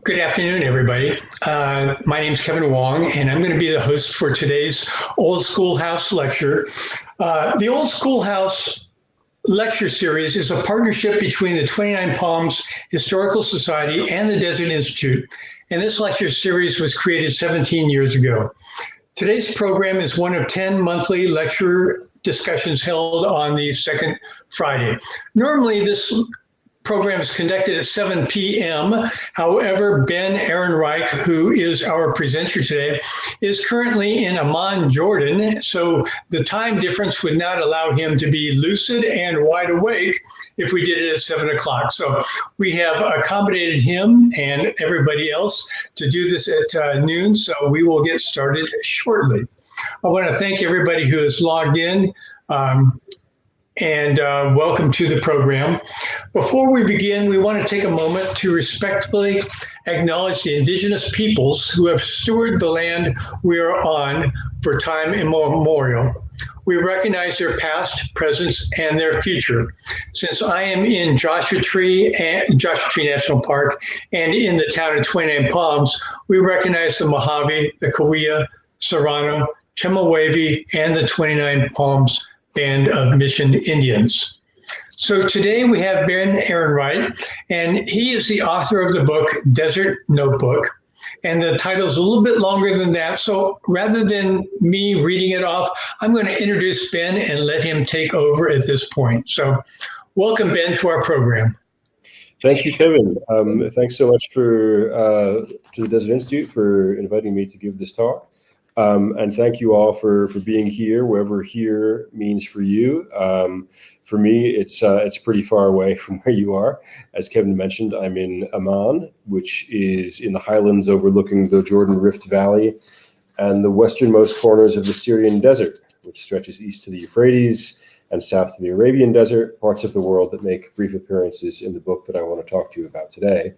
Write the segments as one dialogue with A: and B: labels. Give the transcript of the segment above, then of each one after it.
A: Good afternoon, everybody. My name is Kevin Wong, and I'm going to be the host for today's Old Schoolhouse lecture. The Old Schoolhouse lecture series is a partnership between the 29 Palms Historical Society and the Desert Institute, and this lecture series was created 17 years ago. Today's program is one of 10 monthly lecture discussions held on the second Friday. Normally, this program is conducted at 7 p.m. However, Ben Ehrenreich, who is our presenter today, is currently in Amman, Jordan, so the time difference would not allow him to be lucid and wide awake if we did it at 7 o'clock. So we have accommodated him and everybody else to do this at noon, so we will get started shortly. I want to thank everybody who has logged in. And welcome to the program. Before we begin, we want to take a moment to respectfully acknowledge the indigenous peoples who have stewarded the land we are on for time immemorial. We recognize their past, present, and their future. Since I am in Joshua Tree National Park and in the town of 29 Palms, we recognize the Mojave, the Cahuilla, Serrano, Chemehuevi, and the 29 Palms Band of Mission Indians. So today we have Ben Ehrenreich, and he is the author of the book Desert Notebook. And the title is a little bit longer than that. So rather than me reading it off, I'm going to introduce Ben and let him take over at this point. So welcome, Ben, to our program.
B: Thank you, Kevin. Thanks so much to the Desert Institute for inviting me to give this talk. And thank you all for being here, wherever here means for you. For me, it's pretty far away from where you are. As Kevin mentioned, I'm in Amman, which is in the highlands overlooking the Jordan Rift Valley and the westernmost corners of the Syrian desert, which stretches east to the Euphrates and south to the Arabian Desert, parts of the world that make brief appearances in the book that I want to talk to you about today,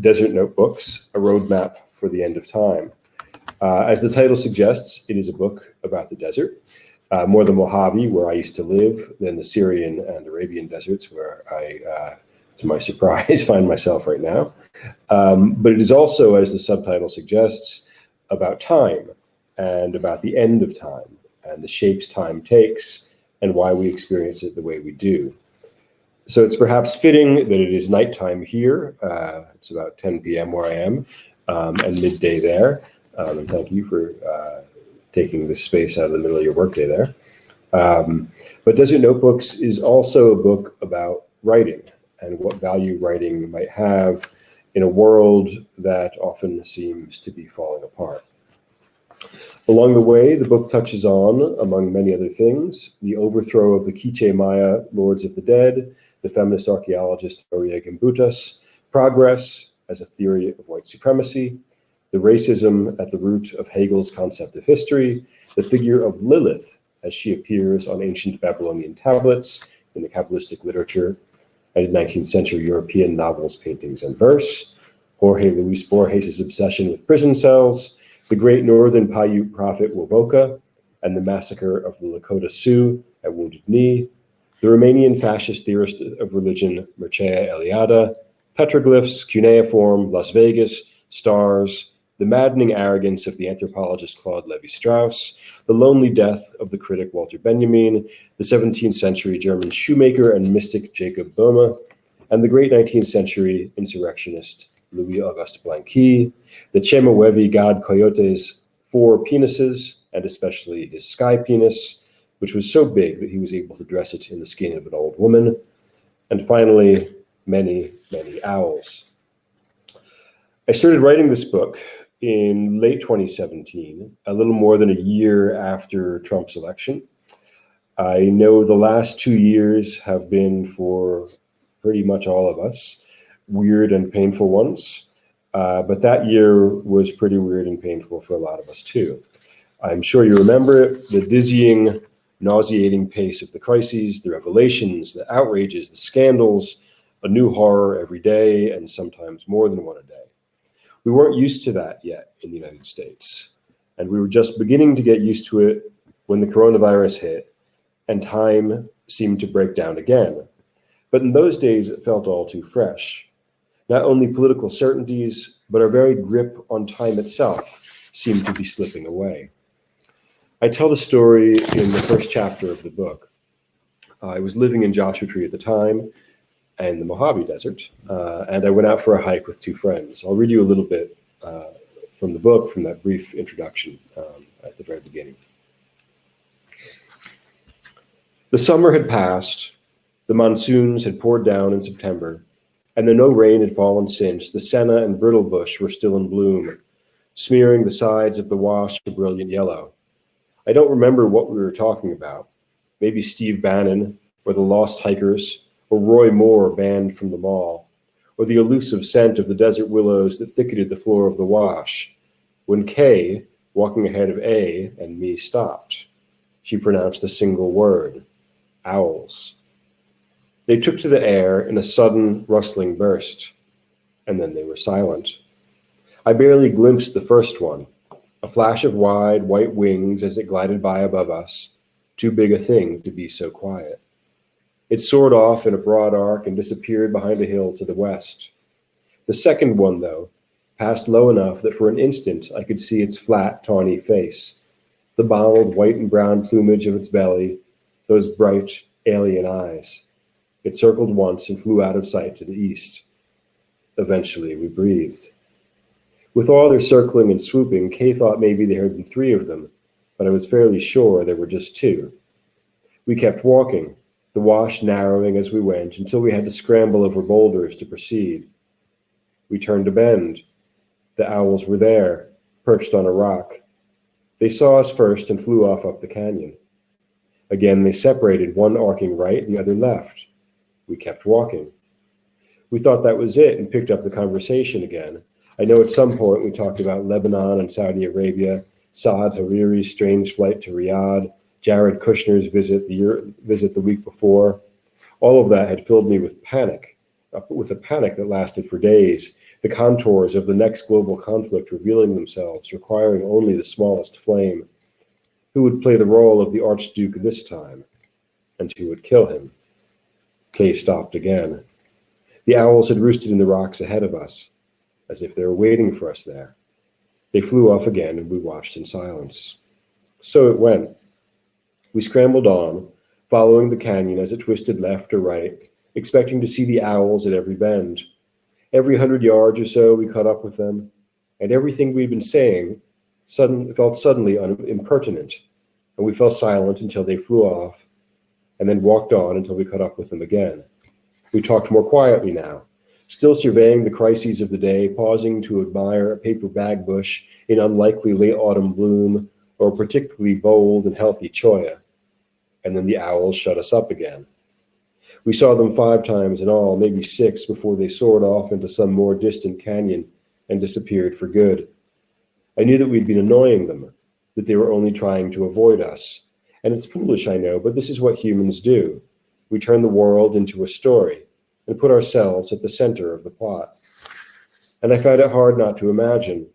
B: Desert Notebooks, A Roadmap for the End of Time. As the title suggests, it is a book about the desert, more the Mojave, where I used to live, than the Syrian and Arabian deserts, where I, to my surprise, find myself right now. But it is also, as the subtitle suggests, about time and about the end of time and the shapes time takes and why we experience it the way we do. So it's perhaps fitting that it is nighttime here. It's about 10 p.m. where I am, and midday there. And thank you for taking this space out of the middle of your workday there. But Desert Notebooks is also a book about writing and what value writing might have in a world that often seems to be falling apart. Along the way, the book touches on, among many other things, the overthrow of the Quiche Maya Lords of the Dead, the feminist archaeologist Maria Gimbutas, progress as a theory of white supremacy, the racism at the root of Hegel's concept of history, the figure of Lilith as she appears on ancient Babylonian tablets in the Kabbalistic literature and in 19th century European novels, paintings, and verse, Jorge Luis Borges' obsession with prison cells, the great northern Paiute prophet Wovoka, and the massacre of the Lakota Sioux at Wounded Knee, the Romanian fascist theorist of religion Mircea Eliade, petroglyphs, cuneiform, Las Vegas, stars, the maddening arrogance of the anthropologist Claude Lévi-Strauss, the lonely death of the critic Walter Benjamin, the 17th century German shoemaker and mystic Jacob Boehme, and the great 19th century insurrectionist Louis-Auguste Blanqui, the Chemehuevi god Coyote's 4 penises, and especially his sky penis, which was so big that he was able to dress it in the skin of an old woman, and finally, many, many owls. I started writing this book in late 2017, a little more than a year after Trump's election. I know the last 2 years have been, for pretty much all of us, weird and painful ones. But that year was pretty weird and painful for a lot of us too. I'm sure you remember it, the dizzying, nauseating pace of the crises, the revelations, the outrages, the scandals, a new horror every day, and sometimes more than one a day. We weren't used to that yet in the United States, and we were just beginning to get used to it when the coronavirus hit and time seemed to break down again. But in those days, it felt all too fresh. Not only political certainties, but our very grip on time itself seem to be slipping away. I tell the story in the first chapter of the book. I was living in Joshua Tree at the time, in the Mojave Desert, and I went out for a hike with two friends. I'll read you a little bit from the book, from that brief introduction at the very beginning. The summer had passed, the monsoons had poured down in September, and though no rain had fallen since, the senna and brittle bush were still in bloom, smearing the sides of the wash a brilliant yellow. I don't remember what we were talking about. Maybe Steve Bannon, or the Lost Hikers, or Roy Moore banned from the mall, or the elusive scent of the desert willows that thicketed the floor of the wash, when Kay, walking ahead of A, and me stopped. She pronounced a single word: owls. They took to the air in a sudden, rustling burst, and then they were silent. I barely glimpsed the first one, a flash of wide, white wings as it glided by above us, too big a thing to be so quiet. It soared off in a broad arc and disappeared behind a hill to the west. The second one, though, passed low enough that for an instant I could see its flat, tawny face, the mottled white and brown plumage of its belly, those bright, alien eyes. It circled once and flew out of sight to the east. Eventually, we breathed. With all their circling and swooping, Kay thought maybe there had been three of them, but I was fairly sure there were just two. We kept walking, the wash narrowing as we went until we had to scramble over boulders to proceed. We turned a bend. The owls were there, perched on a rock. They saw us first and flew off up the canyon. Again, they separated, one arcing right, the other left. We kept walking. We thought that was it and picked up the conversation again. I know at some point we talked about Lebanon and Saudi Arabia, Saad Hariri's strange flight to Riyadh, Jared Kushner's visit the week before. All of that had filled me with a panic that lasted for days, the contours of the next global conflict revealing themselves, requiring only the smallest flame. Who would play the role of the Archduke this time? And who would kill him? Kay stopped again. The owls had roosted in the rocks ahead of us, as if they were waiting for us there. They flew off again, and we watched in silence. So it went. We scrambled on, following the canyon as it twisted left or right, expecting to see the owls at every bend. Every 100 yards or so, we caught up with them, and everything we'd been saying felt suddenly impertinent, and we fell silent until they flew off, and then walked on until we caught up with them again. We talked more quietly now, still surveying the crises of the day, pausing to admire a paper bag bush in unlikely late autumn bloom, or a particularly bold and healthy cholla. And then the owls shut us up again. We saw them 5 times in all, maybe 6, before they soared off into some more distant canyon and disappeared for good. I knew that we'd been annoying them, that they were only trying to avoid us. And it's foolish, I know, but this is what humans do. We turn the world into a story and put ourselves at the center of the plot. And I found it hard not to imagine,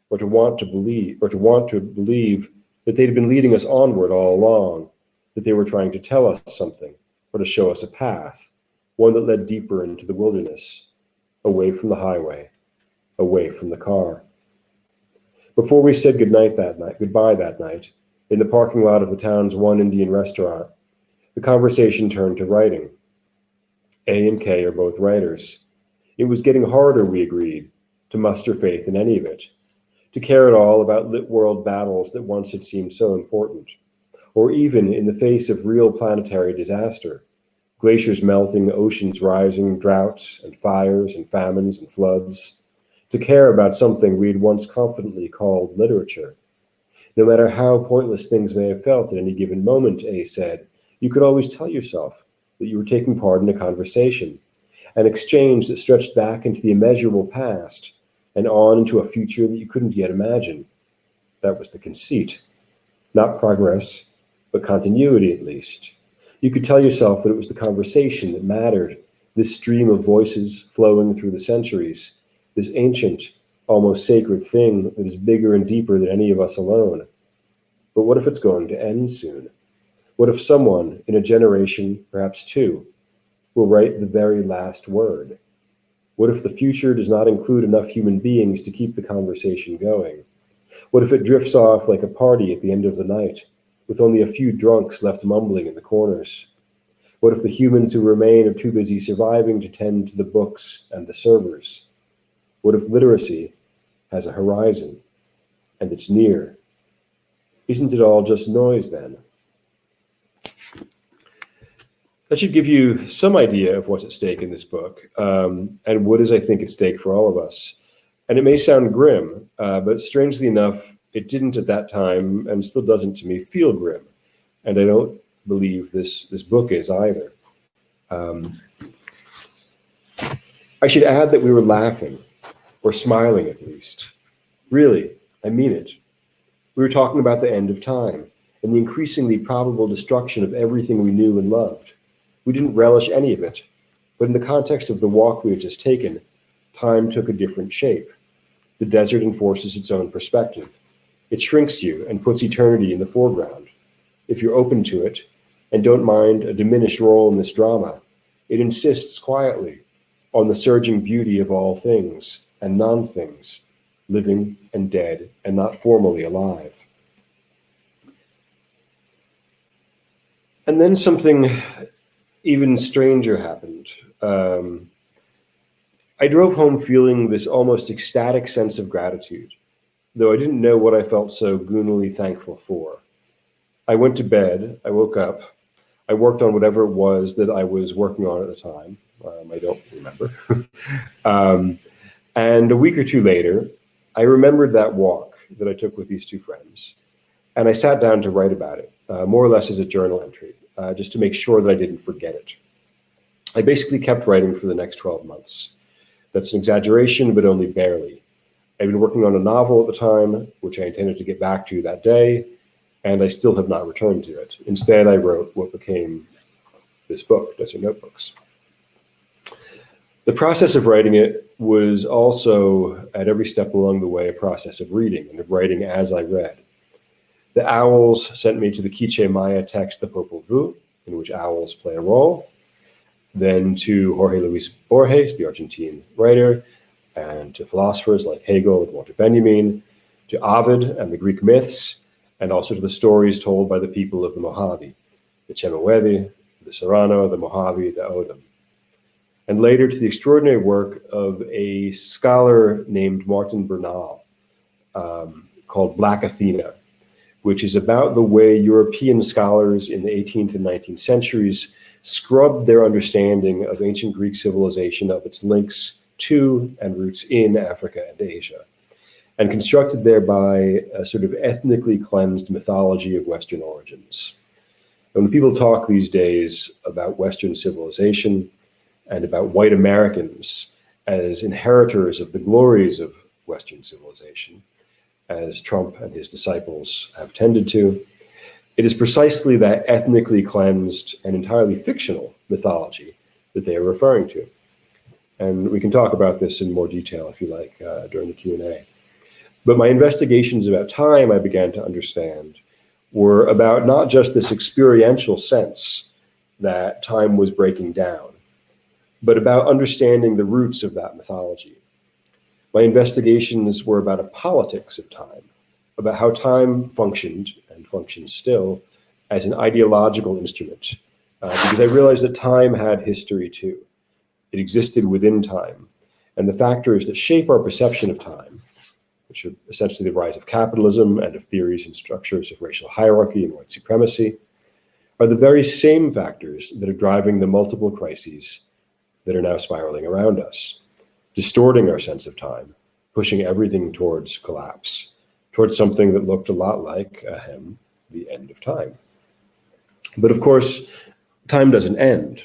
B: or to want to believe that they'd been leading us onward all along, that they were trying to tell us something, or to show us a path, one that led deeper into the wilderness, away from the highway, away from the car. Before we said goodbye that night, in the parking lot of the town's one Indian restaurant, the conversation turned to writing. A and K are both writers. It was getting harder, we agreed, to muster faith in any of it, to care at all about lit world battles that once had seemed so important, or even in the face of real planetary disaster, glaciers melting, oceans rising, droughts and fires and famines and floods, to care about something we had once confidently called literature. No matter how pointless things may have felt at any given moment, A said, you could always tell yourself that you were taking part in a conversation, an exchange that stretched back into the immeasurable past and on into a future that you couldn't yet imagine. That was the conceit. Not progress, but continuity at least. You could tell yourself that it was the conversation that mattered, this stream of voices flowing through the centuries, this ancient, almost sacred thing that is bigger and deeper than any of us alone. But what if it's going to end soon? What if someone in a generation, perhaps 2, will write the very last word? What if the future does not include enough human beings to keep the conversation going? What if it drifts off like a party at the end of the night, with only a few drunks left mumbling in the corners? What if the humans who remain are too busy surviving to tend to the books and the servers? What if literacy has a horizon, and it's near? Isn't it all just noise then? That should give you some idea of what's at stake in this book, and what is, I think, at stake for all of us. And it may sound grim, but strangely enough, it didn't at that time, and still doesn't to me, feel grim. And I don't believe this book is either. I should add that we were laughing, or smiling at least. Really, I mean it. We were talking about the end of time, and the increasingly probable destruction of everything we knew and loved. We didn't relish any of it, but in the context of the walk we had just taken, time took a different shape. The desert enforces its own perspective. It shrinks you and puts eternity in the foreground. If you're open to it, and don't mind a diminished role in this drama, it insists quietly on the surging beauty of all things and non-things, living and dead and not formally alive. And then something even stranger happened. I drove home feeling this almost ecstatic sense of gratitude, though I didn't know what I felt so goonily thankful for. I went to bed, I woke up, I worked on whatever it was that I was working on at the time. I don't remember. And a week or two later, I remembered that walk that I took with these two friends, and I sat down to write about it, more or less as a journal entry, just to make sure that I didn't forget it. I basically kept writing for the next 12 months. That's an exaggeration, but only barely. I'd been working on a novel at the time, which I intended to get back to that day, and I still have not returned to it. Instead, I wrote what became this book, Desert Notebooks. The process of writing it was also, at every step along the way, a process of reading and of writing as I read. The owls sent me to the Quiche Maya text, The Popol Vuh, in which owls play a role, then to Jorge Luis Borges, the Argentine writer, and to philosophers like Hegel and Walter Benjamin, to Ovid and the Greek myths, and also to the stories told by the people of the Mojave, the Chemehuevi, the Serrano, the Mojave, the Odom. And later to the extraordinary work of a scholar named Martin Bernal, called Black Athena, which is about the way European scholars in the 18th and 19th centuries scrubbed their understanding of ancient Greek civilization, of its links to and roots in Africa and Asia, and constructed thereby a sort of ethnically cleansed mythology of Western origins. And when people talk these days about Western civilization and about white Americans as inheritors of the glories of Western civilization, as Trump and his disciples have tended to, it is precisely that ethnically cleansed and entirely fictional mythology that they are referring to. And we can talk about this in more detail, if you like, during the Q&A. But my investigations about time, I began to understand, were about not just this experiential sense that time was breaking down, but about understanding the roots of that mythology. My investigations were about a politics of time, about how time functioned, and functions still, as an ideological instrument, because I realized that time had history too. It existed within time, and the factors that shape our perception of time, which are essentially the rise of capitalism and of theories and structures of racial hierarchy and white supremacy, are the very same factors that are driving the multiple crises that are now spiraling around us, distorting our sense of time, pushing everything towards collapse, towards something that looked a lot like, the end of time. But of course, time doesn't end.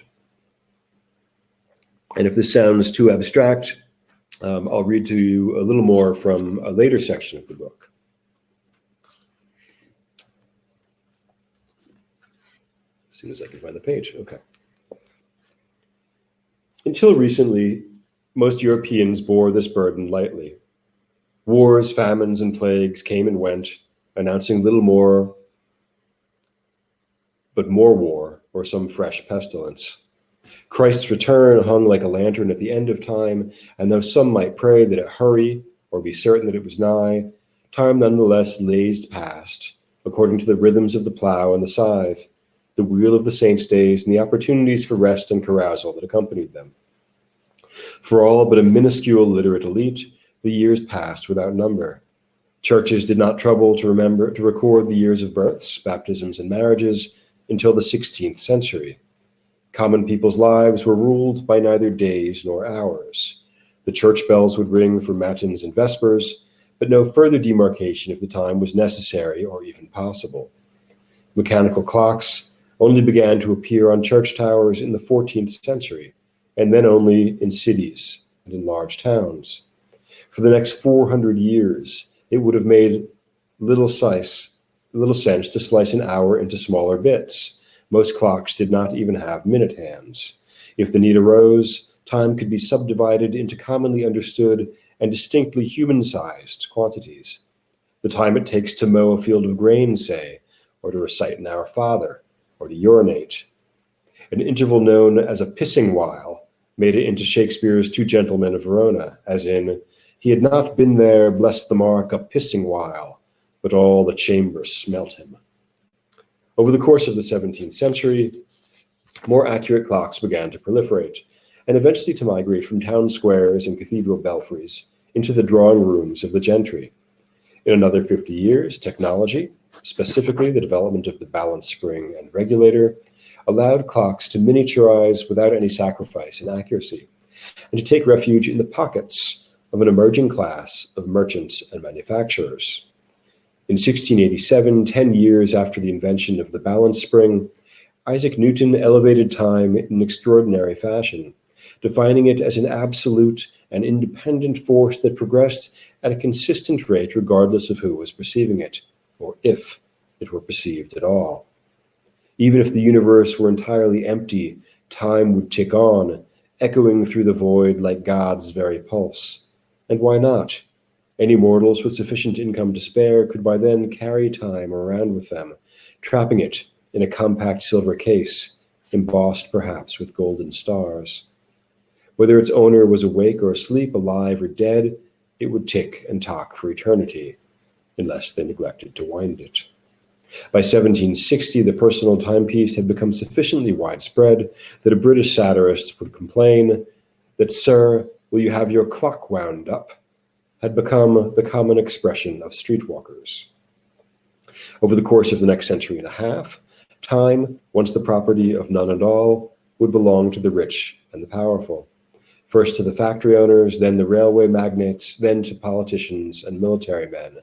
B: And if this sounds too abstract, I'll read to you a little more from a later section of the book. As soon as I can find the page, okay. Until recently, most Europeans bore this burden lightly. Wars, famines, and plagues came and went, announcing little more, but more war or some fresh pestilence. Christ's return hung like a lantern at the end of time, and though some might pray that it hurry, or be certain that it was nigh, time nonetheless lazed past, according to the rhythms of the plow and the scythe, the wheel of the saints' days, and the opportunities for rest and carousal that accompanied them. For all but a minuscule literate elite, the years passed without number. Churches did not trouble to record the years of births, baptisms, and marriages until the 16th century. Common people's lives were ruled by neither days nor hours. The church bells would ring for matins and vespers, but no further demarcation of the time was necessary or even possible. Mechanical clocks only began to appear on church towers in the 14th century, and then only in cities and in large towns. For the next 400 years, it would have made little sense to slice an hour into smaller bits. Most clocks did not even have minute hands. If the need arose, time could be subdivided into commonly understood and distinctly human-sized quantities. The time it takes to mow a field of grain, say, or to recite an Our Father, or to urinate. An interval known as a pissing while made it into Shakespeare's Two Gentlemen of Verona, as in, he had not been there, bless the mark, a pissing while, but all the chamber smelt him. Over the course of the 17th century, more accurate clocks began to proliferate, and eventually to migrate from town squares and cathedral belfries into the drawing rooms of the gentry. In another 50 years, technology, specifically the development of the balance spring and regulator, allowed clocks to miniaturize without any sacrifice in accuracy, and to take refuge in the pockets of an emerging class of merchants and manufacturers. In 1687, 10 years after the invention of the balance spring, Isaac Newton elevated time in extraordinary fashion, defining it as an absolute and independent force that progressed at a consistent rate regardless of who was perceiving it, or if it were perceived at all. Even if the universe were entirely empty, time would tick on, echoing through the void like God's very pulse. And why not? Any mortals with sufficient income to spare could by then carry time around with them, trapping it in a compact silver case, embossed perhaps with golden stars. Whether its owner was awake or asleep, alive or dead, it would tick and tock for eternity, unless they neglected to wind it. By 1760, the personal timepiece had become sufficiently widespread that a British satirist would complain that, "Sir, will you have your clock wound up?" had become the common expression of streetwalkers. Over the course of the next century and a half, time, once the property of none and all, would belong to the rich and the powerful. First to the factory owners, then the railway magnates, then to politicians and military men,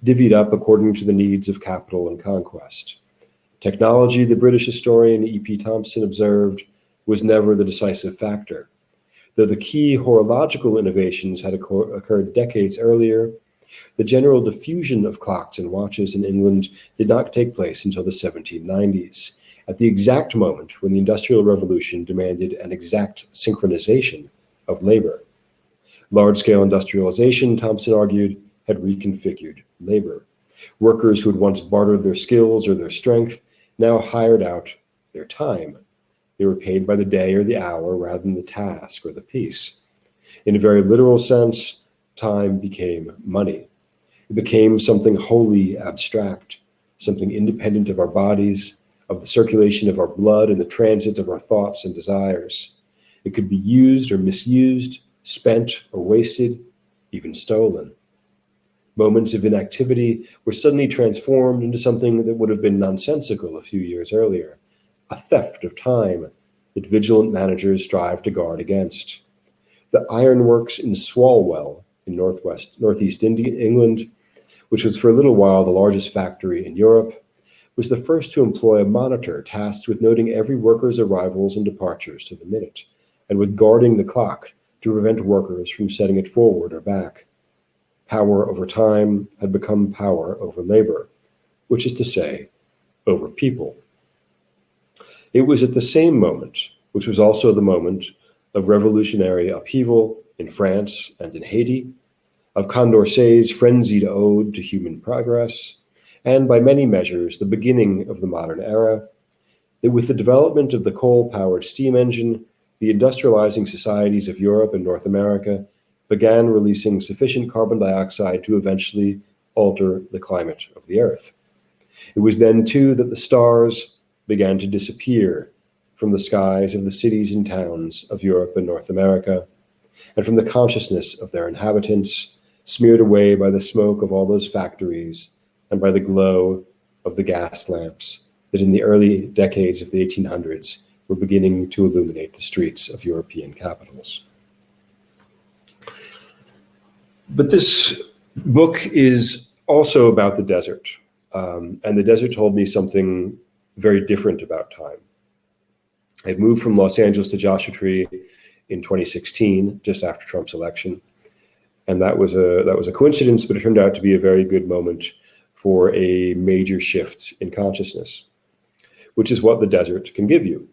B: divvied up according to the needs of capital and conquest. Technology, the British historian E.P. Thompson observed, was never the decisive factor. Though the key horological innovations had occurred decades earlier, the general diffusion of clocks and watches in England did not take place until the 1790s, at the exact moment when the Industrial Revolution demanded an exact synchronization of labor. Large-scale industrialization, Thompson argued, had reconfigured labor. Workers who had once bartered their skills or their strength now hired out their time. They were paid by the day or the hour rather than the task or the piece. In a very literal sense, time became money. It became something wholly abstract, something independent of our bodies, of the circulation of our blood and the transit of our thoughts and desires. It could be used or misused, spent or wasted, even stolen. Moments of inactivity were suddenly transformed into something that would have been nonsensical a few years earlier, a theft of time that vigilant managers strive to guard against. The ironworks in Swalwell in northeast England, which was for a little while the largest factory in Europe, was the first to employ a monitor tasked with noting every worker's arrivals and departures to the minute, and with guarding the clock to prevent workers from setting it forward or back. Power over time had become power over labor, which is to say, over people. It was at the same moment, which was also the moment of revolutionary upheaval in France and in Haiti, of Condorcet's frenzied ode to human progress, and by many measures the beginning of the modern era, that with the development of the coal-powered steam engine, the industrializing societies of Europe and North America began releasing sufficient carbon dioxide to eventually alter the climate of the Earth. It was then, too, that the stars began to disappear from the skies of the cities and towns of Europe and North America, and from the consciousness of their inhabitants, smeared away by the smoke of all those factories and by the glow of the gas lamps that in the early decades of the 1800s were beginning to illuminate the streets of European capitals. But this book is also about the desert, and the desert told me something very different about time. I had moved from Los Angeles to Joshua Tree in 2016, just after Trump's election, and that was a coincidence, but it turned out to be a very good moment for a major shift in consciousness, which is what the desert can give you,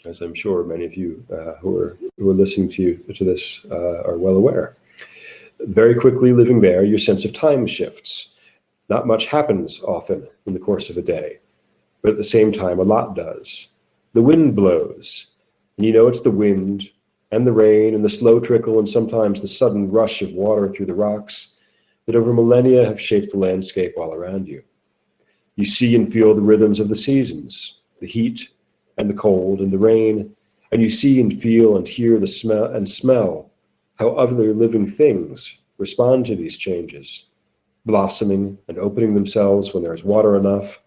B: as I'm sure many of you who are listening to this are well aware. Very quickly living there, your sense of time shifts. Not much happens often in the course of a day, but at the same time, a lot does. The wind blows, and you know it's the wind and the rain and the slow trickle and sometimes the sudden rush of water through the rocks that over millennia have shaped the landscape all around you. You see and feel the rhythms of the seasons, the heat and the cold and the rain, and you see and feel and hear the smell how other living things respond to these changes, blossoming and opening themselves when there's water enough,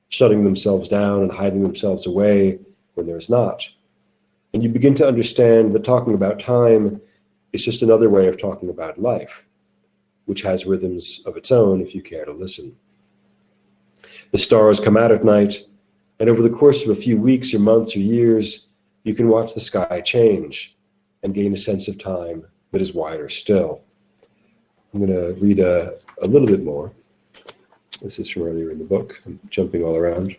B: shutting themselves down and hiding themselves away when there's not. And you begin to understand that talking about time is just another way of talking about life, which has rhythms of its own if you care to listen. The stars come out at night, and over the course of a few weeks or months or years, you can watch the sky change and gain a sense of time that is wider still. I'm going to read a little bit more. This is from earlier in the book. I'm jumping all around.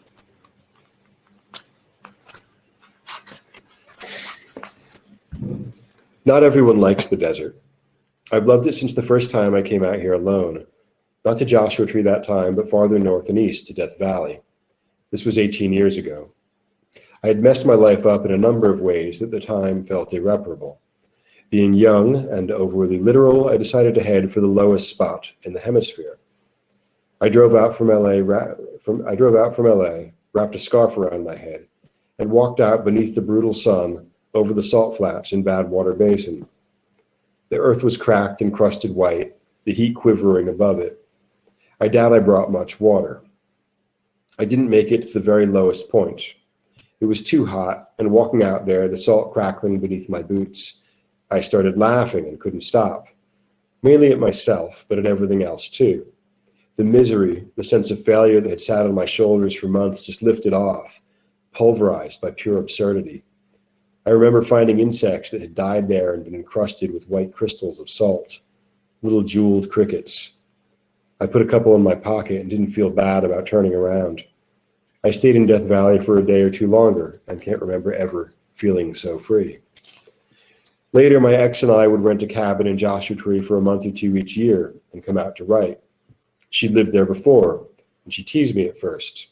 B: Not everyone likes the desert. I've loved it since the first time I came out here alone. Not to Joshua Tree that time, but farther north and east to Death Valley. This was 18 years ago. I had messed my life up in a number of ways that at the time felt irreparable. Being young and overly literal, I decided to head for the lowest spot in the hemisphere. I drove out from LA, wrapped a scarf around my head, and walked out beneath the brutal sun over the salt flats in Badwater Basin. The earth was cracked and crusted white, the heat quivering above it. I doubt I brought much water. I didn't make it to the very lowest point. It was too hot, and walking out there, the salt crackling beneath my boots, I started laughing and couldn't stop. Mainly at myself, but at everything else too. The misery, the sense of failure that had sat on my shoulders for months just lifted off, pulverized by pure absurdity. I remember finding insects that had died there and been encrusted with white crystals of salt, little jeweled crickets. I put a couple in my pocket and didn't feel bad about turning around. I stayed in Death Valley for a day or two longer and can't remember ever feeling so free. Later, my ex and I would rent a cabin in Joshua Tree for a month or two each year and come out to write. She'd lived there before, and she teased me at first.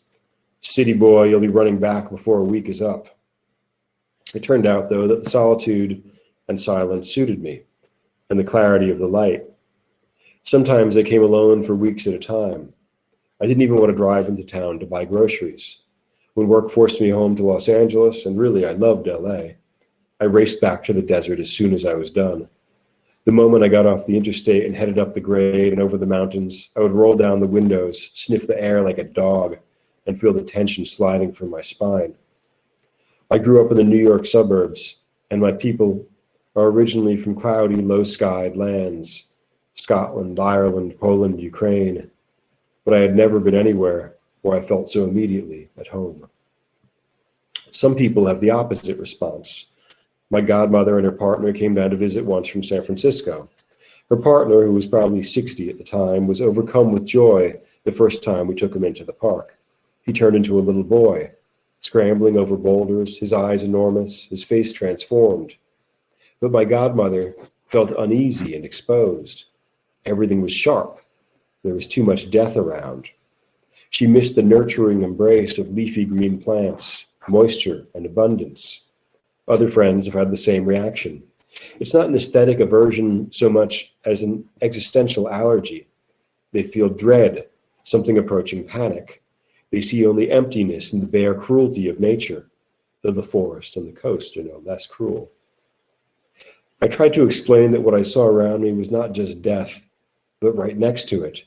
B: City boy, you'll be running back before a week is up. It turned out, though, that the solitude and silence suited me, and the clarity of the light. Sometimes I came alone for weeks at a time. I didn't even want to drive into town to buy groceries. When work forced me home to Los Angeles, and really I loved LA, I raced back to the desert as soon as I was done. The moment I got off the interstate and headed up the grade and over the mountains, I would roll down the windows, sniff the air like a dog, and feel the tension sliding from my spine. I grew up in the New York suburbs, and my people are originally from cloudy, low-skied lands, Scotland, Ireland, Poland, Ukraine, but I had never been anywhere where I felt so immediately at home. Some people have the opposite response. My godmother and her partner came down to visit once from San Francisco. Her partner, who was probably 60 at the time, was overcome with joy the first time we took him into the park. He turned into a little boy, scrambling over boulders, his eyes enormous, his face transformed. But my godmother felt uneasy and exposed. Everything was sharp. There was too much death around. She missed the nurturing embrace of leafy green plants, moisture, and abundance. Other friends have had the same reaction. It's not an aesthetic aversion so much as an existential allergy. They feel dread, something approaching panic. They see only emptiness and the bare cruelty of nature, though the forest and the coast are no less cruel. I tried to explain that what I saw around me was not just death, but right next to it,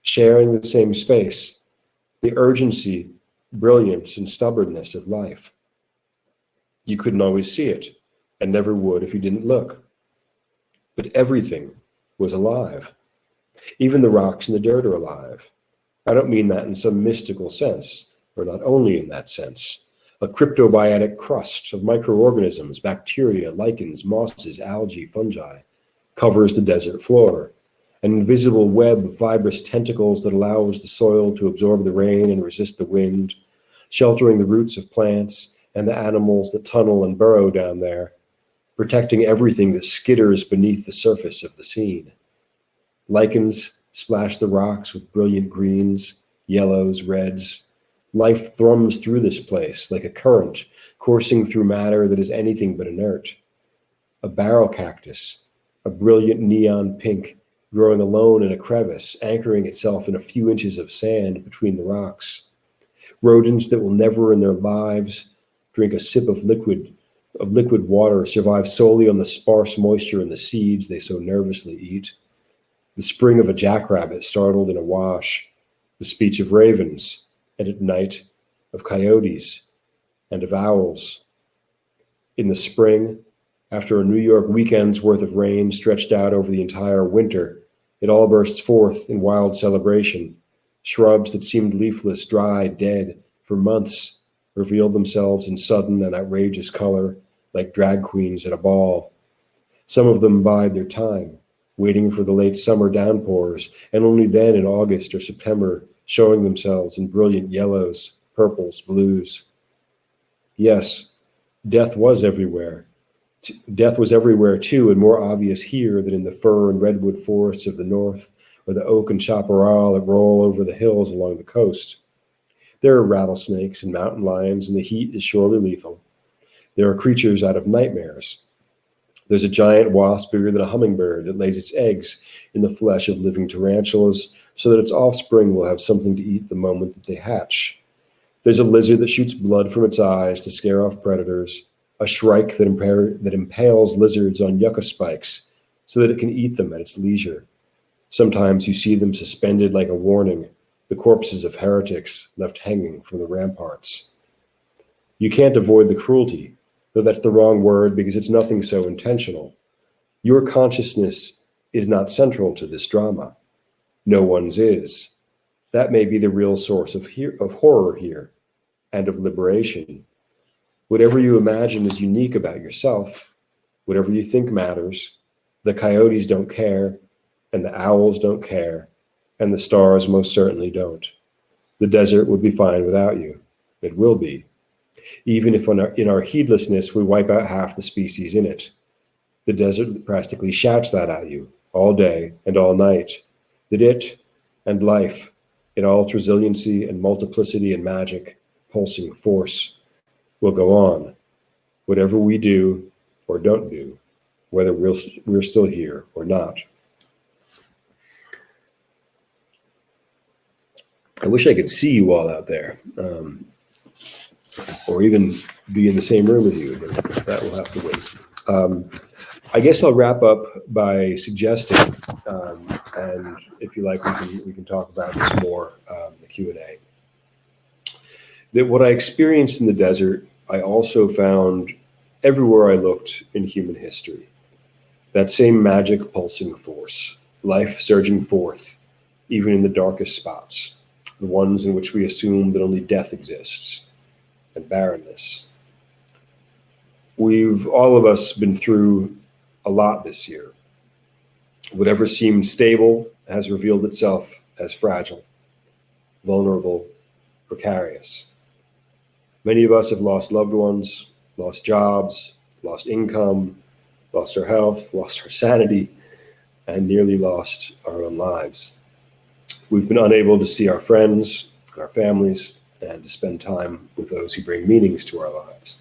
B: sharing the same space, the urgency, brilliance, and stubbornness of life. You couldn't always see it, and never would if you didn't look. But everything was alive. Even the rocks and the dirt are alive. I don't mean that in some mystical sense, or not only in that sense. A cryptobiotic crust of microorganisms, bacteria, lichens, mosses, algae, fungi covers the desert floor. An invisible web of fibrous tentacles that allows the soil to absorb the rain and resist the wind, sheltering the roots of plants and the animals that tunnel and burrow down there, protecting everything that skitters beneath the surface of the scene. Lichens splash the rocks with brilliant greens, yellows, reds. Life thrums through this place like a current, coursing through matter that is anything but inert. A barrel cactus, a brilliant neon pink, growing alone in a crevice, anchoring itself in a few inches of sand between the rocks. Rodents that will never in their lives drink a sip of liquid water, survive solely on the sparse moisture in the seeds they so nervously eat. The spring of a jackrabbit startled in a wash, the speech of ravens, and at night of coyotes and of owls. In the spring, after a New York weekend's worth of rain stretched out over the entire winter, it all bursts forth in wild celebration. Shrubs that seemed leafless, dry, dead for months revealed themselves in sudden and outrageous color, like drag queens at a ball. Some of them bide their time, waiting for the late summer downpours, and only then in August or September showing themselves in brilliant yellows, purples, blues. Yes, death was everywhere. Death was everywhere too, and more obvious here than in the fir and redwood forests of the north, or the oak and chaparral that roll over the hills along the coast. There are rattlesnakes and mountain lions, and the heat is surely lethal. There are creatures out of nightmares. There's a giant wasp bigger than a hummingbird that lays its eggs in the flesh of living tarantulas so that its offspring will have something to eat the moment that they hatch. There's a lizard that shoots blood from its eyes to scare off predators, a shrike that impales lizards on yucca spikes so that it can eat them at its leisure. Sometimes you see them suspended like a warning, the corpses of heretics left hanging from the ramparts. You can't avoid the cruelty, though that's the wrong word because it's nothing so intentional. Your consciousness is not central to this drama. No one's is. That may be the real source of horror here, and of liberation. Whatever you imagine is unique about yourself, whatever you think matters, the coyotes don't care, and the owls don't care, and the stars most certainly don't. The desert would be fine without you. It will be. Even if in our heedlessness we wipe out half the species in it. The desert practically shouts that at you all day and all night. That it and life, in all its resiliency and multiplicity and magic, pulsing force, will go on, whatever we do or don't do, whether we're still here or not. I wish I could see you all out there, or even be in the same room with you. That will have to wait. I guess I'll wrap up by suggesting, and if you like, we can talk about this more in the Q&A, that what I experienced in the desert, I also found everywhere I looked in human history. That same magic pulsing force, life surging forth, even in the darkest spots, the ones in which we assume that only death exists, and barrenness. We've, all of us, been through a lot this year. Whatever seemed stable has revealed itself as fragile, vulnerable, precarious. Many of us have lost loved ones, lost jobs, lost income, lost our health, lost our sanity, and nearly lost our own lives. We've been unable to see our friends and our families, and to spend time with those who bring meanings to our lives.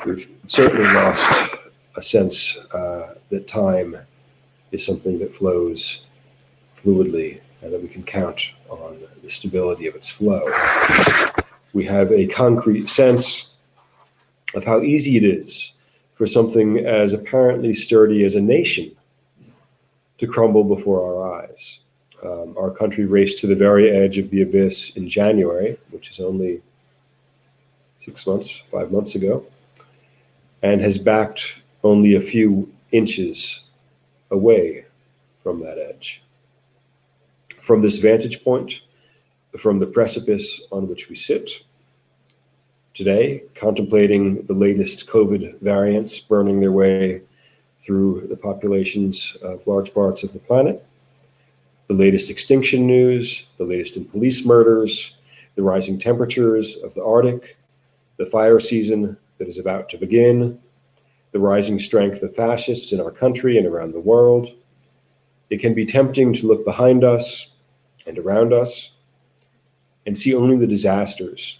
B: We've certainly lost a sense that time is something that flows fluidly and that we can count on the stability of its flow. We have a concrete sense of how easy it is for something as apparently sturdy as a nation to crumble before our eyes. Our country raced to the very edge of the abyss in January, which is only 5 months ago, and has backed only a few inches away from that edge. From this vantage point, from the precipice on which we sit today, contemplating the latest COVID variants burning their way through the populations of large parts of the planet, the latest extinction news, the latest in police murders, the rising temperatures of the Arctic, the fire season that is about to begin, the rising strength of fascists in our country and around the world. It can be tempting to look behind us and around us and see only the disasters,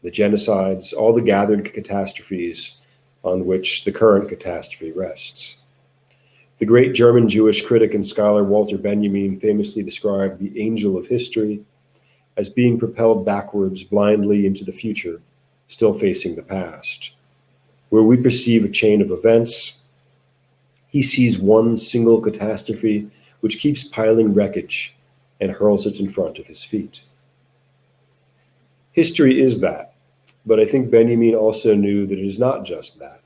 B: the genocides, all the gathered catastrophes on which the current catastrophe rests. The great German Jewish critic and scholar Walter Benjamin famously described the angel of history as being propelled backwards blindly into the future, still facing the past. Where we perceive a chain of events, he sees one single catastrophe which keeps piling wreckage and hurls it in front of his feet. History is that, but I think Benjamin also knew that it is not just that.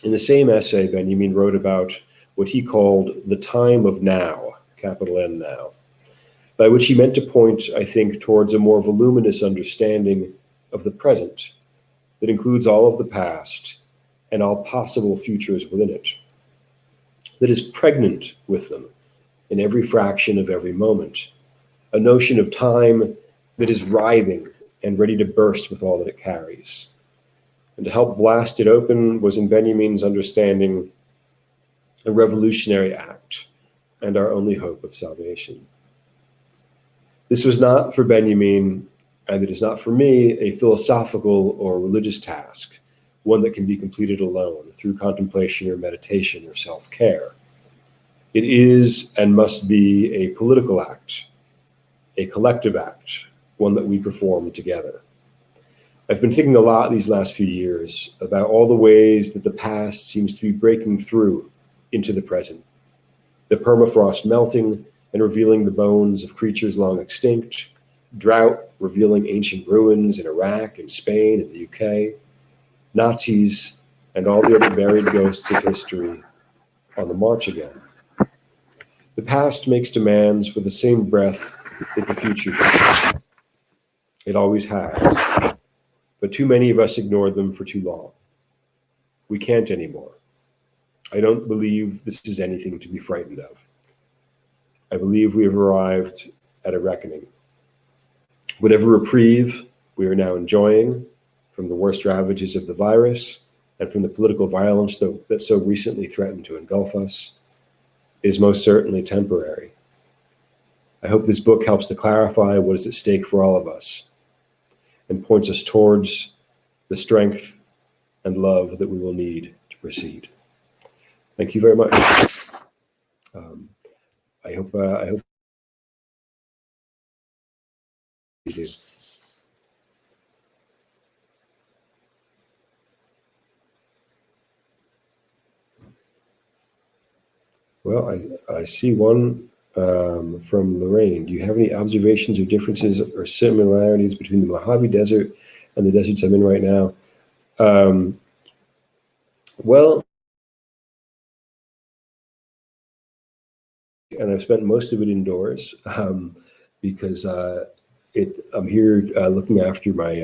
B: In the same essay, Benjamin wrote about what he called the time of now, capital N now, by which he meant to point, I think, towards a more voluminous understanding of the present that includes all of the past and all possible futures within it, that is pregnant with them in every fraction of every moment, a notion of time that is writhing and ready to burst with all that it carries. And to help blast it open was, in Benjamin's understanding, a revolutionary act and our only hope of salvation. This was not for Benjamin, and it is not for me, a philosophical or religious task, one that can be completed alone through contemplation or meditation or self-care. It is and must be a political act, a collective act, one that we perform together. I've been thinking a lot these last few years about all the ways that the past seems to be breaking through into the present. The permafrost melting and revealing the bones of creatures long extinct, drought revealing ancient ruins in Iraq and Spain and the UK, Nazis and all the other buried ghosts of history on the march again. The past makes demands with the same breath that the future does. It always has, but too many of us ignored them for too long. We can't anymore. I don't believe this is anything to be frightened of. I believe we have arrived at a reckoning. Whatever reprieve we are now enjoying from the worst ravages of the virus and from the political violence that so recently threatened to engulf us is most certainly temporary. I hope this book helps to clarify what is at stake for all of us and points us towards the strength and love that we will need to proceed. Thank you very much. I hope you do. Well, I see one from Lorraine. Do you have any observations of differences or similarities between the Mojave Desert and the deserts I'm in right now? Well, and I've spent most of it indoors because I'm here looking after my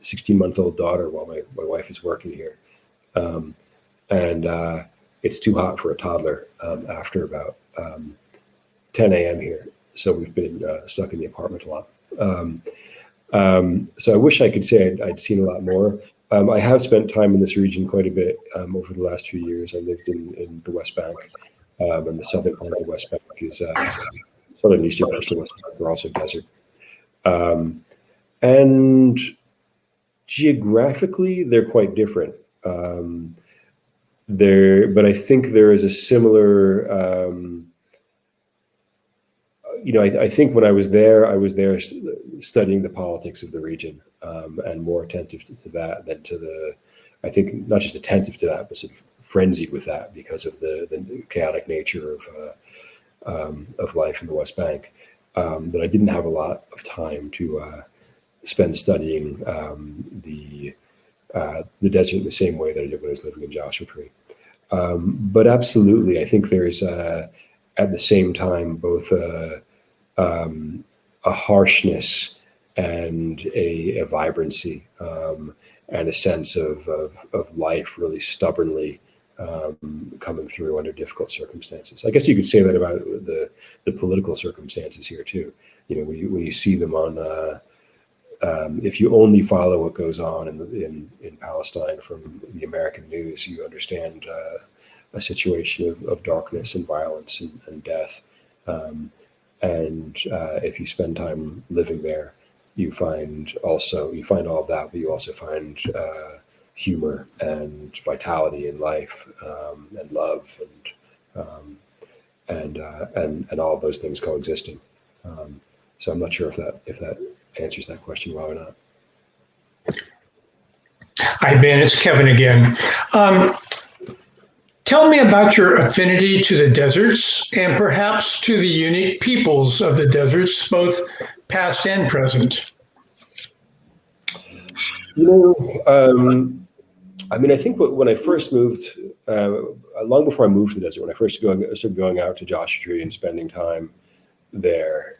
B: 16-month-old daughter while my wife is working here. And it's too hot for a toddler after about 10 a.m. here. So we've been stuck in the apartment a lot. So I wish I could say I'd seen a lot more. I have spent time in this region quite a bit over the last few years. I lived in the West Bank, and the southern part of the West Bank is southern eastern part of the West Bank are also desert. And geographically, they're quite different. But I think there is a similar, I think when I was there studying the politics of the region, and more attentive to that than to I think not just attentive to that, but sort of frenzied with that because of the chaotic nature of life in the West Bank, that I didn't have a lot of time to spend studying the desert in the same way that I did when I was living in Joshua Tree. But absolutely, I think there's at the same time both a harshness and a vibrancy, and a sense of life really stubbornly coming through under difficult circumstances. I guess you could say that about the political circumstances here too. When you see them on, if you only follow what goes on in Palestine from the American news, you understand a situation of darkness and violence and death. And if you spend time living there, you find all of that, but you also find humor and vitality in life, and love, and all of those things coexisting. So I'm not sure if that answers that question well or not.
A: Hi, Ben. It's Kevin again. Tell me about your affinity to the deserts and perhaps to the unique peoples of the deserts, both past and present.
B: I think when I first moved, long before I moved to the desert, when I first started going out to Joshua Tree and spending time there,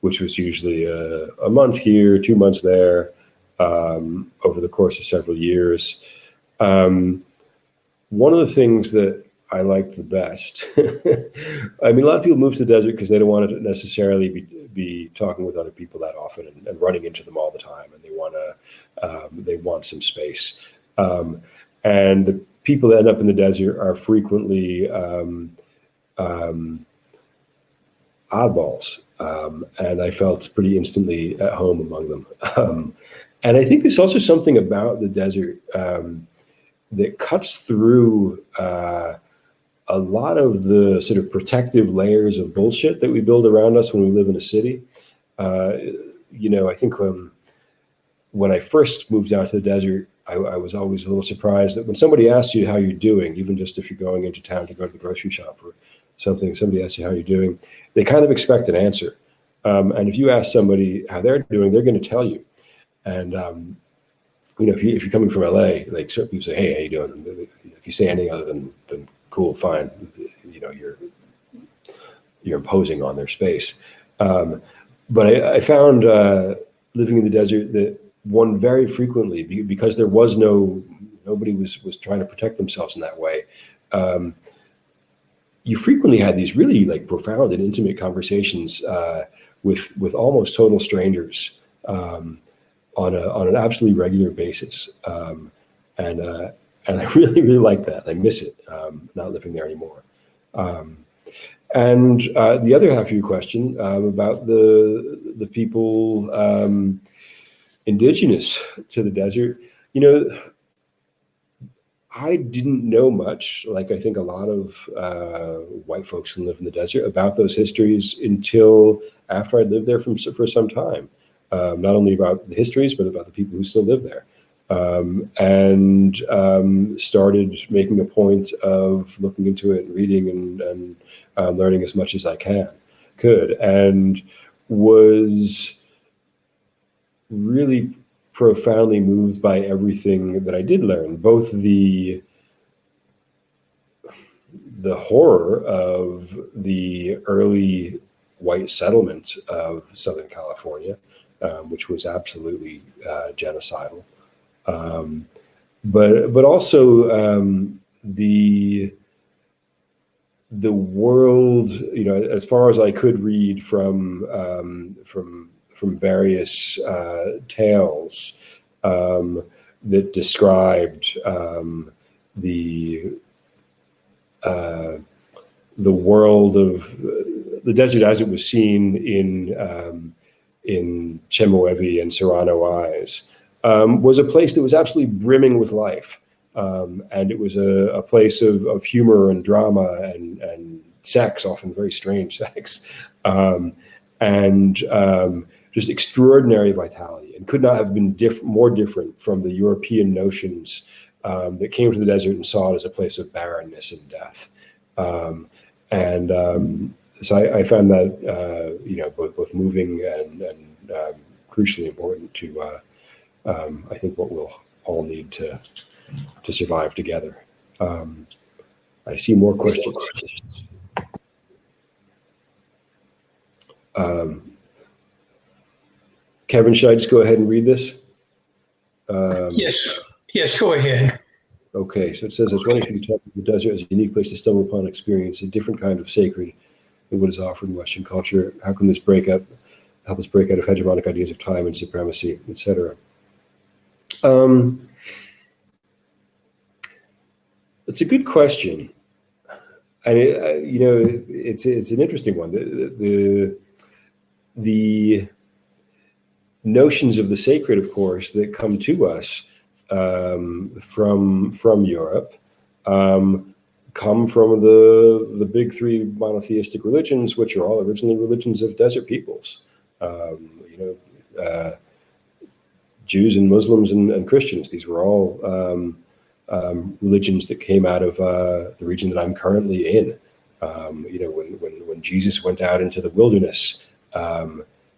B: which was usually a month here, 2 months there, over the course of several years. One of the things that I liked the best, a lot of people move to the desert because they don't want to necessarily be talking with other people that often and running into them all the time, and they want some space. And the people that end up in the desert are frequently oddballs, and I felt pretty instantly at home among them. And I think there's also something about the desert that cuts through a lot of the sort of protective layers of bullshit that we build around us when we live in a city. I think when I first moved out to the desert, I was always a little surprised that when somebody asks you how you're doing, even just if you're going into town to go to the grocery shop or something, somebody asks you how you're doing, they kind of expect an answer. And if you ask somebody how they're doing, they're going to tell you. And if you're coming from LA, like certain people say, "Hey, how you doing?" If you say anything other than "cool, fine," you're imposing on their space. But I found living in the desert that one very frequently, because there was nobody was trying to protect themselves in that way. You frequently had these really like profound and intimate conversations with almost total strangers. On an absolutely regular basis, and I really, really like that. I miss it, not living there anymore. And the other half of your question about the people indigenous to the desert, I didn't know much, like I think a lot of white folks who live in the desert, about those histories until after I'd lived there for some time. Not only about the histories, but about the people who still live there. And started making a point of looking into it, reading, and learning as much as I could, and was really profoundly moved by everything that I did learn, both the horror of the early white settlement of Southern California, which was absolutely genocidal, but also the world, as far as I could read from various tales that described the world of the desert as it was seen in Chemehuevi and Serrano Eyes, was a place that was absolutely brimming with life. And it was a place of humor and drama and sex, often very strange sex, and just extraordinary vitality, and could not have been more different from the European notions that came to the desert and saw it as a place of barrenness and death. So I found that both moving and crucially important to I think what we'll all need to survive together. I see more questions. Kevin, should I just go ahead and read this?
A: Yes, go ahead.
B: Okay, so it says, I was wondering if you could talk about the desert as a unique place to stumble upon, experience a different kind of sacred than what is offered in Western culture. How can this help us break out of hegemonic ideas of time and supremacy, etc.? It's a good question, and it's an interesting one. The notions of the sacred, of course, that come to us from Europe come from the big three monotheistic religions, which are all originally religions of desert peoples. Jews and Muslims and Christians. These were all religions that came out of the region that I'm currently in. When Jesus went out into the wilderness,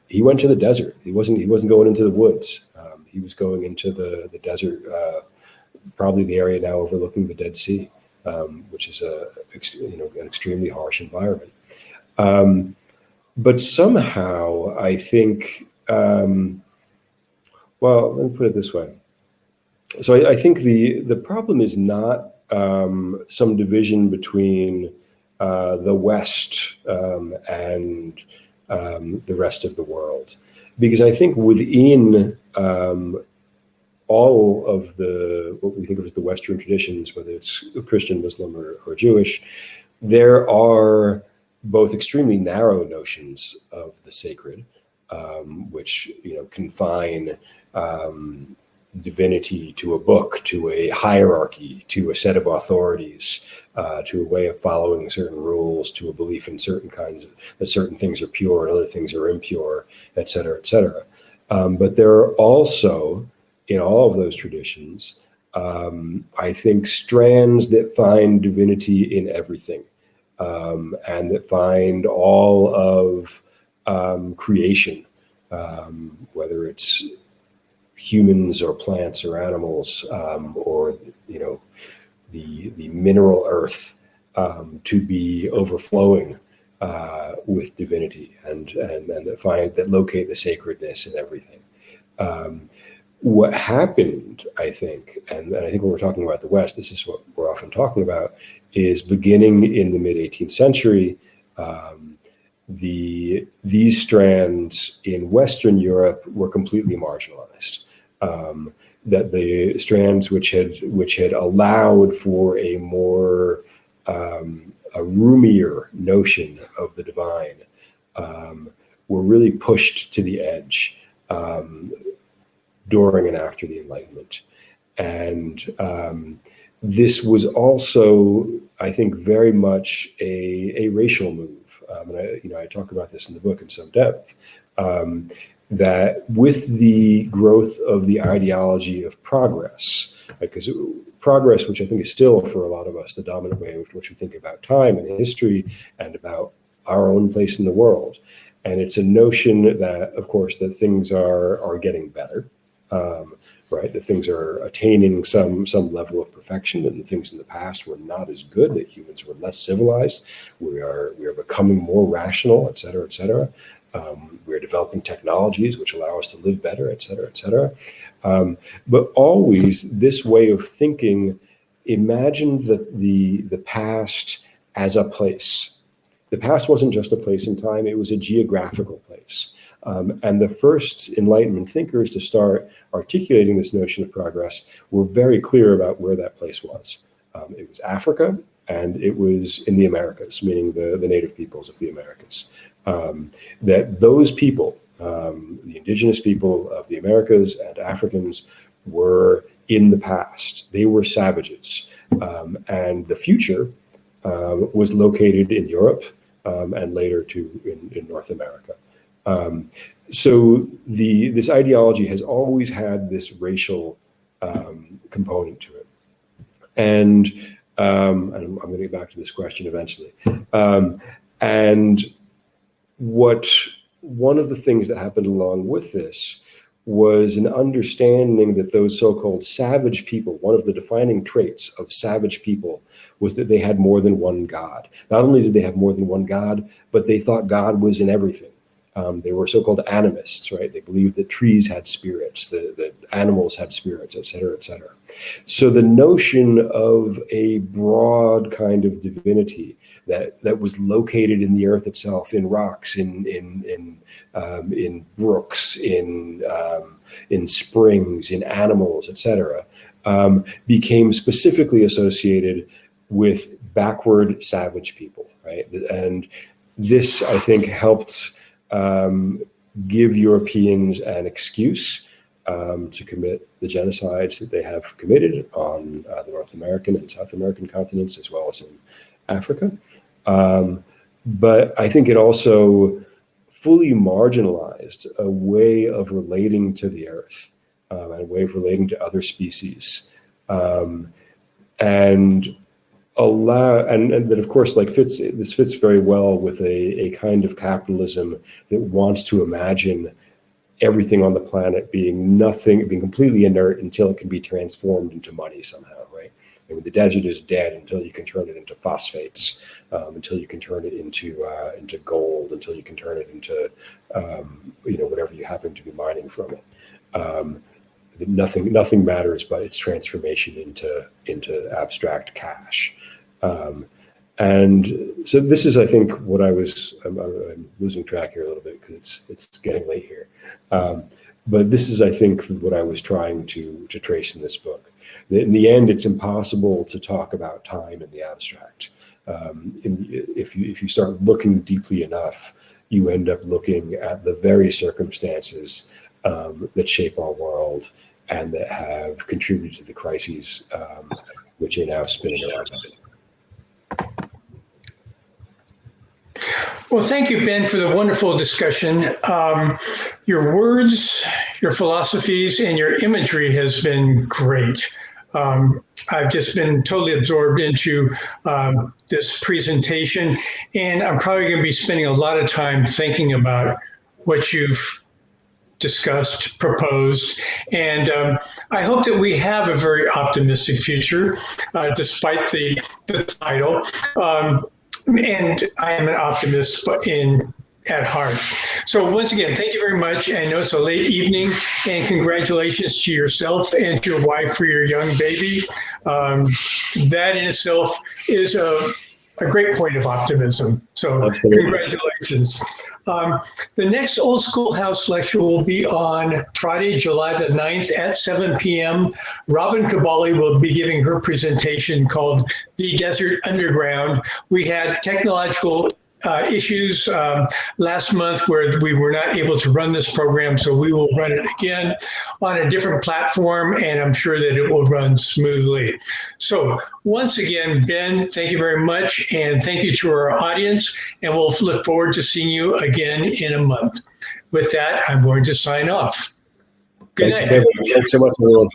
B: he went to the desert. He wasn't going into the woods. He was going into the desert, probably the area now overlooking the Dead Sea, which is an extremely harsh environment. But somehow, I think, well, let me put it this way. So I think the problem is not some division between the West and the rest of the world, because I think within all of what we think of as the Western traditions, whether it's Christian, Muslim, or Jewish, there are both extremely narrow notions of the sacred, which confine divinity to a book, to a hierarchy, to a set of authorities, to a way of following certain rules, to a belief in that certain things are pure and other things are impure, et cetera, et cetera. But there are also, in all of those traditions, I think, strands that find divinity in everything, and that find all of creation, whether it's humans or plants or animals, or the mineral earth, to be overflowing with divinity, and that locate the sacredness in everything. What happened, I think, and I think when we're talking about the West, this is what we're often talking about, is beginning in the mid-18th century, these strands in Western Europe were completely marginalized. That the strands which had allowed for a more a roomier notion of the divine were really pushed to the edge during and after the Enlightenment. And this was also, I think, very much a racial move. And I talk about this in the book in some depth, that with the growth of the ideology of progress, because progress, which I think is still for a lot of us the dominant way in which we think about time and history and about our own place in the world. And it's a notion that, of course, that things are getting better, right? That things are attaining some level of perfection, and the things in the past were not as good, that humans were less civilized. We are becoming more rational, et cetera, et cetera. We're developing technologies which allow us to live better, et cetera, et cetera. But always this way of thinking imagined the past as a place. The past wasn't just a place in time, it was a geographical place. And the first Enlightenment thinkers to start articulating this notion of progress were very clear about where that place was. It was Africa, and it was in the Americas, meaning the native peoples of the Americas. That those people The indigenous people of the Americas and Africans were in the past. They were savages. And the future was located in Europe and later in North America. So this ideology has always had this racial component to it. And I'm going to get back to this question eventually. And one of the things that happened along with this was an understanding that those so-called savage people, one of the defining traits of savage people was that they had more than one God. Not only did they have more than one God, but they thought God was in everything. They were so-called animists, right? They believed that trees had spirits, that animals had spirits, et cetera, et cetera. So the notion of a broad kind of divinity that was located in the earth itself, in rocks, in brooks, in springs, in animals, et cetera, became specifically associated with backward savage people, right? And this, I think, helped give Europeans an excuse to commit the genocides that they have committed on the North American and South American continents, as well as in Africa. But I think it also fully marginalized a way of relating to the earth and a way of relating to other species. And that, of course, this fits very well with a kind of capitalism that wants to imagine everything on the planet being completely inert until it can be transformed into money somehow, right? I mean, the desert is dead until you can turn it into phosphates, until you can turn it into gold, until you can turn it into whatever you happen to be mining from it. Nothing matters but its transformation into abstract cash. And so this is, I think, what I'm losing track here a little bit because it's getting late here. But this is, I think, what I was trying to trace in this book. In the end, it's impossible to talk about time in the abstract. If you start looking deeply enough, you end up looking at the very circumstances that shape our world and that have contributed to the crises which are now spinning around us.
A: Well, thank you, Ben, for the wonderful discussion. Your words, your philosophies, and your imagery has been great. I've just been totally absorbed into this presentation, and I'm probably going to be spending a lot of time thinking about what you've discussed, proposed, and I hope that we have a very optimistic future, despite the title. And I am an optimist at heart. So once again, thank you very much. I know it's a late evening, and congratulations to yourself and to your wife for your young baby. That in itself is a great point of optimism. So absolutely. Congratulations. The next Old Schoolhouse lecture will be on Friday, July the 9th at 7 p.m. Robin Cabali will be giving her presentation called The Desert Underground. We had technological issues last month where we were not able to run this program, so we will run it again on a different platform, and I'm sure that it will run smoothly. So once again, Ben, thank you very much, and thank you to our audience, and we'll look forward to seeing you again in a month. With that, I'm going to sign off. Good night.
B: Thanks so much, everyone.